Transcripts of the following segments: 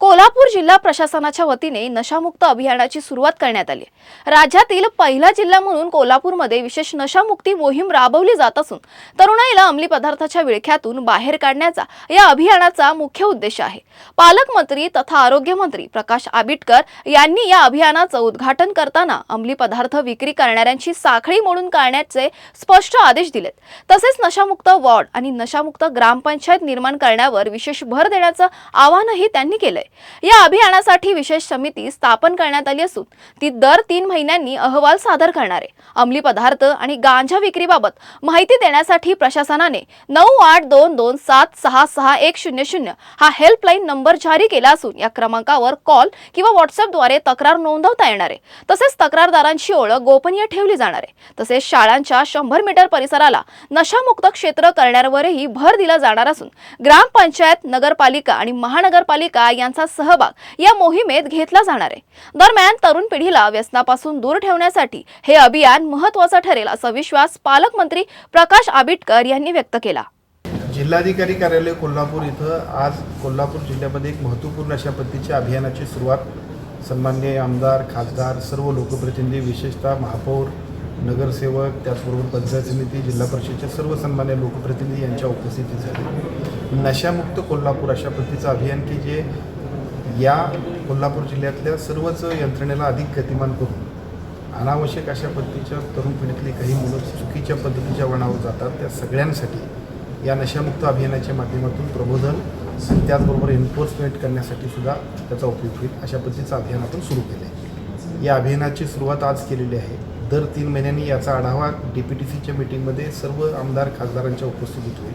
कोल्हापूर जिल्हा प्रशासनाच्या वतीने नशामुक्त अभियानाची सुरुवात करण्यात आली आहे। राज्यातील पहिला जिल्हा म्हणून कोल्हापूरमध्ये विशेष नशामुक्ती मोहीम राबवली जात असून तरुणाईला अंमली पदार्थाच्या विळख्यातून बाहेर काढण्याचा या अभियानाचा मुख्य उद्देश आहे। पालकमंत्री तथा आरोग्य मंत्री प्रकाश आबिटकर यांनी या अभियानाचं उद्घाटन करताना अंमली पदार्थ विक्री करणाऱ्यांची साखळी मोडून काढण्याचे स्पष्ट आदेश दिलेत। तसेच नशामुक्त वॉर्ड आणि नशामुक्त ग्रामपंचायत निर्माण करण्यावर विशेष भर देण्याचं आवाहनही त्यांनी केलंय। या अभियानासाठी विशेष समिती स्थापन करण्यात आली असून ती दर 3 महिन्यांनी अहवाल सादर करणार आहे। अंमली पदार्थ आणि गांजा विक्रीबाबत माहिती देण्यासाठी प्रशासनाने 9822766100 हा हेल्पलाईन नंबर जारी केला असून या क्रमांकावर कॉल किंवा व्हॉट्सअपद्वारे तक्रार नोंदवता येणार आहे। तसेच तक्रारदारांची ओळख गोपनीय ठेवली जाणार आहे। तसेच शाळांच्या 100 मीटर परिसराला नशामुक्त क्षेत्र करण्यावरही भर दिला जाणार असून ग्रामपंचायत, नगरपालिका आणि महानगरपालिका यांचा सहभाग या मोहिमेत घेतला जाणार आहे। दरम्यान तरुण पिढीला व्यसनापासून दूर ठेवण्यासाठी हे अभियान महत्त्वाचं ठरेल असा विश्वास पालकमंत्री प्रकाश आबिटकर यांनी व्यक्त केला। जिल्हाधिकारी कार्यालय कोल्हापूर इथं आज कोल्हापूर जिल्ह्यामध्ये एक महत्त्वपूर्ण अशा पद्धतीच्या अभियानाची सुरुवात सन्माननीय आमदार, खासदार, सर्व लोकप्रतिनिधी, विशेषतः महापौर, नगरसेवक, त्याचबरोबर पंचायत समिती, जिल्हा परिषदेचे सर्व सन्मान्य लोकप्रतिनिधी यांच्या उपस्थितीत झाले। नशामुक्त कोल्हापूर अशा पद्धतीचं अभियान की जे या कोल्हापूर जिल्ह्यातल्या सर्वच यंत्रणेला अधिक गतिमान करून अनावश्यक अशा पद्धतीच्या तरुण पिढीतली काही मुलं चुकीच्या पद्धतीच्या वळणावर जातात, त्या सगळ्यांसाठी या नशामुक्त अभियानाच्या माध्यमातून प्रबोधन आणि त्याचबरोबर एन्फोर्समेंट करण्यासाठी सुद्धा त्याचा उपयोग होईल अशा पद्धतीचं अभियान आपण सुरू केलं आहे। या अभियानाची सुरुवात आज केलेली आहे। दर 3 महिन्यांनी याचा आढावा DPTCच्या मीटिंगमध्ये सर्व आमदार, खासदारांच्या उपस्थितीत होईल।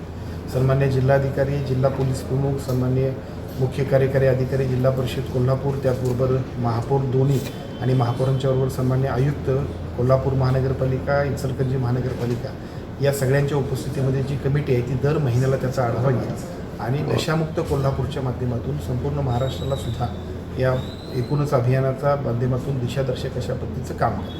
सन्मान्य जिल्हाधिकारी, जिल्हा पोलीस प्रमुख, सन्मान्य मुख्य कार्यकारी अधिकारी, जिल्हा परिषद कोल्हापूर, त्याचबरोबर महापौर दोन्ही आणि महापौरांच्याबरोबर सन्मान्य आयुक्त, कोल्हापूर महानगरपालिका, इचलकरंजी महानगरपालिका या सगळ्यांच्या उपस्थितीमध्ये जी कमिटी आहे ती दर महिन्याला त्याचा आढावा घेईल आणि नशामुक्त कोल्हापूरच्या माध्यमातून संपूर्ण महाराष्ट्राला सुद्धा या एकूणच अभियानाच्या माध्यमातून दिशादर्शक अशा पद्धतीचं काम करेल।